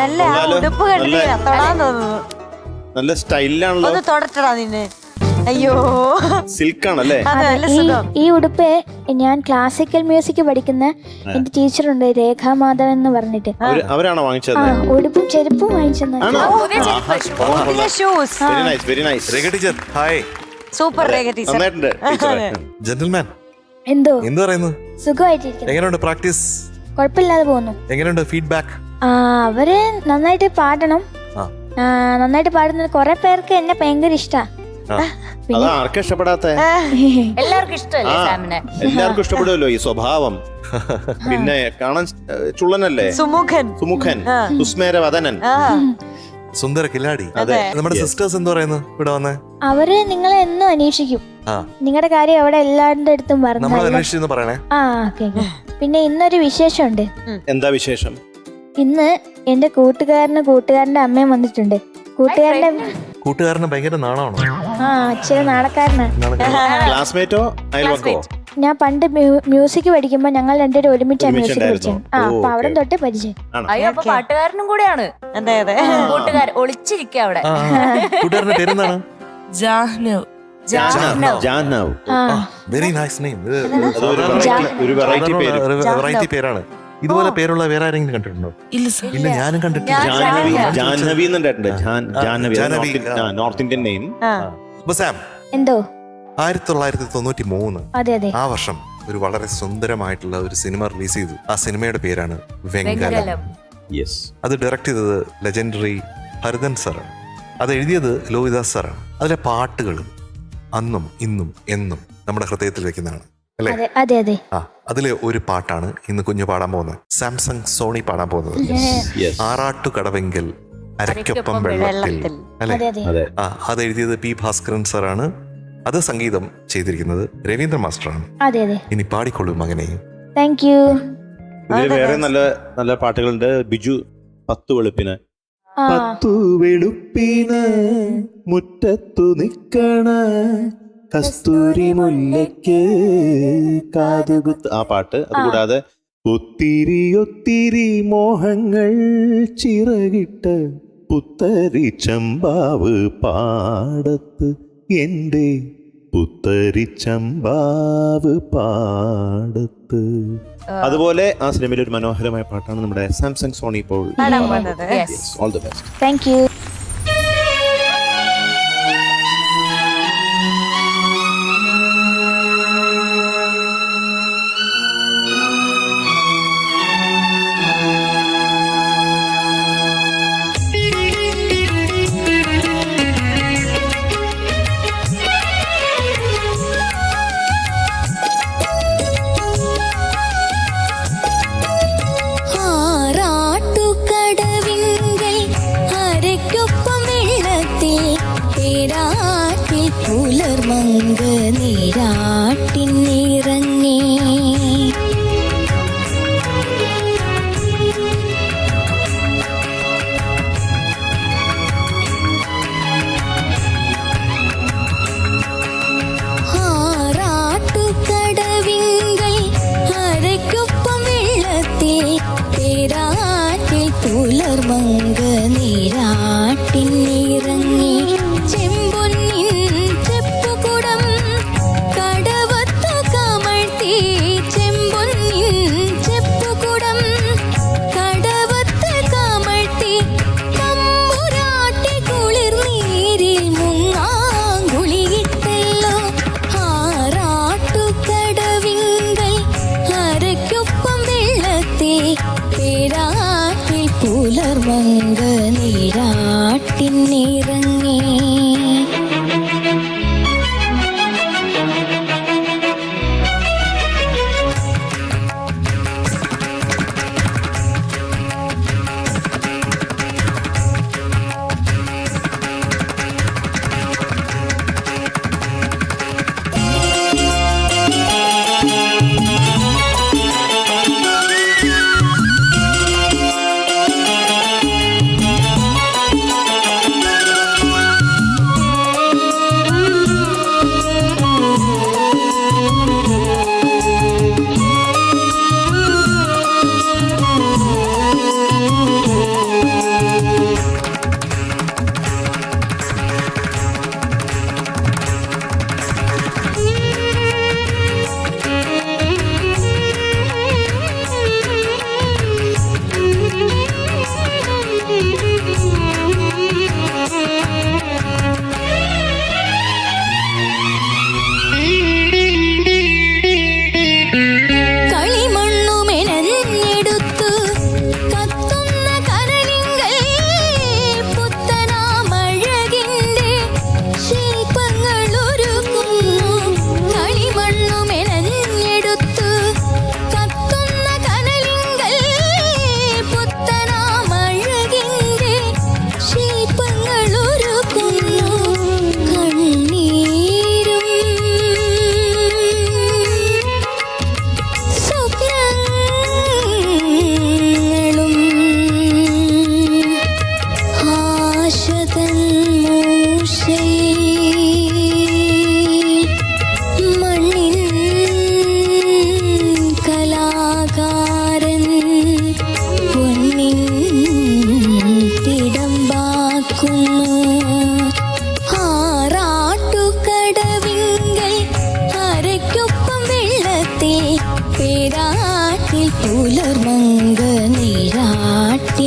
നല്ല ഉടുപ്പ് കണ്ടിട്ട് തൊടാൻ തോന്നുന്നു. നല്ല സ്റ്റൈലാണല്ലോ. ഒന്ന് തൊടട്ടടാ നിന്നെ. അയ്യോ സിൽക്ക് ആണല്ലേ. ഈ ഉടുപ്പ് ഞാൻ ക്ലാസിക്കൽ മ്യൂസിക് പഠിക്കുന്ന എന്റെ ടീച്ചറുണ്ട് രേഖാമാധവൻ എന്ന് പറഞ്ഞിട്ട്. അവരാണോ വാങ്ങിച്ചത്? ഉടുപ്പും ചെരുപ്പും വാങ്ങിച്ചത്. സൂപ്പർ ജെന്റിൽമാൻ എന്തോ എന്ത് പറയുന്നു? സുഖമായിട്ടിരിക്കുന്നു. എങ്ങനെയുണ്ട് പ്രാക്ടീസ്? കുഴപ്പമില്ലാതെ പോകുന്നു. എങ്ങനെയുണ്ട് ഫീഡ്ബാക്ക്? അവര് നന്നായിട്ട് പാടണം. നന്നായിട്ട് പാടുന്നത് കുറെ പേർക്ക് എന്നെ ഭയങ്കര ഇഷ്ടാ. ആർക്കും ഇഷ്ടപ്പെടാത്ത? എല്ലാവർക്കും ഇഷ്ടമല്ലേ സാമിനെ? എല്ലാവർക്കും ഇഷ്ടപ്പെടുമല്ലോ ഈ സ്വഭാവം. പിന്നെ കാണാൻ ചുള്ളനല്ലേ, സുമുഖൻ, സുസ്മേരവദനൻ, സുന്ദര കില്ലാടി. നമ്മുടെ സിസ്റ്റേഴ്സ് എന്ത് പറയുന്നു ഇവിടെ വന്നേ? അവര് നിങ്ങളെ എന്നും അന്വേഷിക്കും. നിങ്ങളുടെ കാര്യം അവിടെ എല്ലാവരുടെ അടുത്തും പറഞ്ഞു. പിന്നെ ഇന്നൊരു വിശേഷമുണ്ട്. എന്താ വിശേഷം? ഇന്ന് എന്റെ കൂട്ടുകാരന്റെ അമ്മയും വന്നിട്ടുണ്ട്. കൂട്ടുകാരന് ഭയങ്കര നാണമാണോ? ഇച്ചിരി നാണക്കാരനാണ്. ക്ലാസ്മേറ്റോ അയൽവക്കോ? ഞാൻ പണ്ട് മ്യൂസിക് പഠിക്കുമ്പോ ഞങ്ങൾ രണ്ടുപേരും ഒരുമിച്ചാണ് മ്യൂസിക് പഠിച്ചത്. അപ്പൊ അവിടെ തൊട്ട് പരിചയം. അയ്യോ, അപ്പൊ പാട്ടുകാരനും കൂടെയാണ്. അതെ അതെ, കൂട്ടുകാരൻ ഒളിച്ചിരിക്കുക അവിടെ. കൂട്ടുകാരന്റെ പേരെന്താണ്? Very nice name. ഒരു വെറൈറ്റി പേരാണ്. ഇതുപോലെ പേരുള്ള വേറെ ആരെങ്കിലും കണ്ടിട്ടുണ്ടോ? ഇല്ല, ഞാനും കണ്ടിട്ടില്ല. ജാഹ്നവി എന്നുണ്ടായിട്ടുണ്ട്. North Indian name. എന്തോ 1993 ആ വർഷം ഒരു വളരെ സുന്ദരമായിട്ടുള്ള ഒരു സിനിമ റിലീസ് ചെയ്തു. ആ സിനിമയുടെ പേരാണ് വെങ്കലം. അത് ഡയറക്ട് ചെയ്തത് ലെജൻഡറി ഹരിതൻ സാറാണ്. അത് എഴുതിയത് ലോഹിദാസ് സാറാണ്. അതിലെ പാട്ടുകൾ അന്നും ഇന്നും എന്നും നമ്മുടെ ഹൃദയത്തിൽ വെക്കുന്നതാണ് അല്ലേ? അതിലെ ഒരു പാട്ടാണ് ഇന്ന് കുഞ്ഞു പാടാൻ പോകുന്നത്. സാംസങ് സോണി പാടാൻ പോകുന്നത്. ആറാട്ടുകടവെങ്കിൽ അരക്കൊപ്പം വെള്ളത്തിൽ അല്ലെ? അത് എഴുതിയത് പി ഭാസ്കരൻ സാറാണ്. അത് സംഗീതം ചെയ്തിരിക്കുന്നത് രവീന്ദ്ര മാസ്റ്ററാണ്. ഇനി പാടിക്കൊള്ളൂ മകനെ. Thank you. ഇതിൽ വേറെ നല്ല നല്ല പാട്ടുകളുണ്ട്. ബിജു 10 വെളുപ്പിന്, 10 വെളുപ്പിന് മുറ്റത്തു നിക്കണ കസ്തൂരി മുല്ലയ്ക്ക് കാതുകുത്ത്, ആ പാട്ട്. അതുകൂടാതെ ഒത്തിരി ഒത്തിരി മോഹങ്ങൾ ചിറകിട്ട് പുത്തരി ചമ്പാവ് പാടത്ത്, എൻ്റെ പുത്തരി ചമ്പാവ് പാടത്ത്. അതുപോലെ ആ സിനിമയിലെ ഒരു മനോഹരമായ പാട്ടാണ് നമ്മുടെ സാംസങ് സോണി ഇപ്പോൾ. All the best. Thank you. പുലർമങ്ക നീരാട്ടിനിറങ്ങി ആറാട്ടുകടവിങ്കൽ അരയ്ക്കൊപ്പം വെള്ളത്തിൽ പേരാറ്റിൽ പുലർമങ്ക നീരാട്ടിനിറങ്ങി പുലർമങ്ക നീരാട്ടിനിറങ്ങി. പുലർമങ്ക നീരാട്ടിനിറങ്ങി.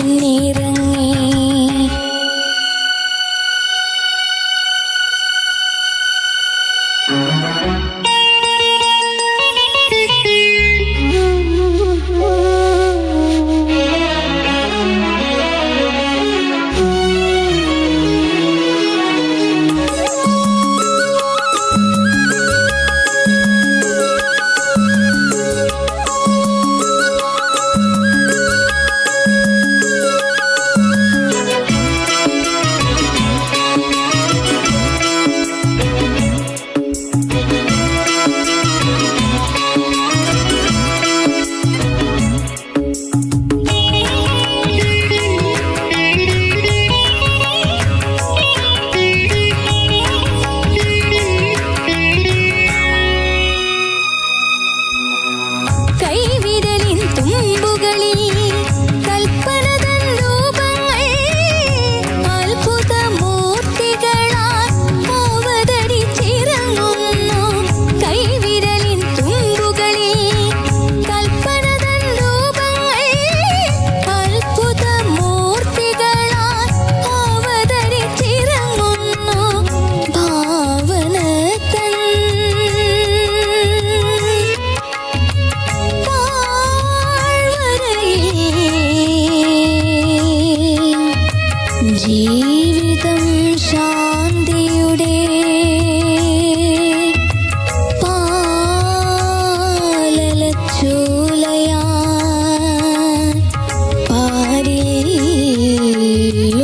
ജീവിതം ശാന്തിയുടെ പാലലച്ചോലയാൻ പാരിൽ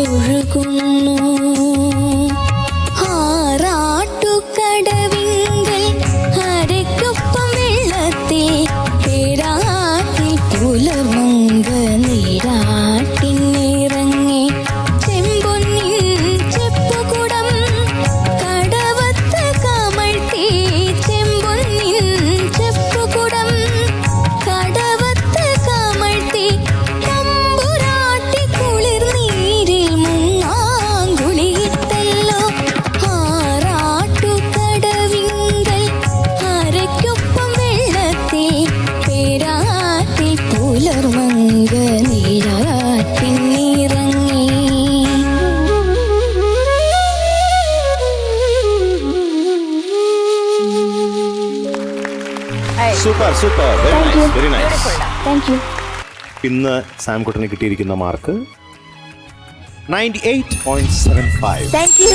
ഒഴുകുന്നു. ആറാട്ടുകടവിങ്കൽ അരയ്ക്കൊപ്പം വെള്ളത്തിൽ പേരാറ്റിൽ പുലർമങ്ക നീരാട്ടിനിറങ്ങി. പുലർമങ്ക നീരാട്ടിനിറങ്ങി. Super super, very nice, very nice. Thank you. ഇന്ന് സാം കുട്ടന് കിട്ടിയിരിക്കുന്ന മാർക്ക് 98.75. Thank you.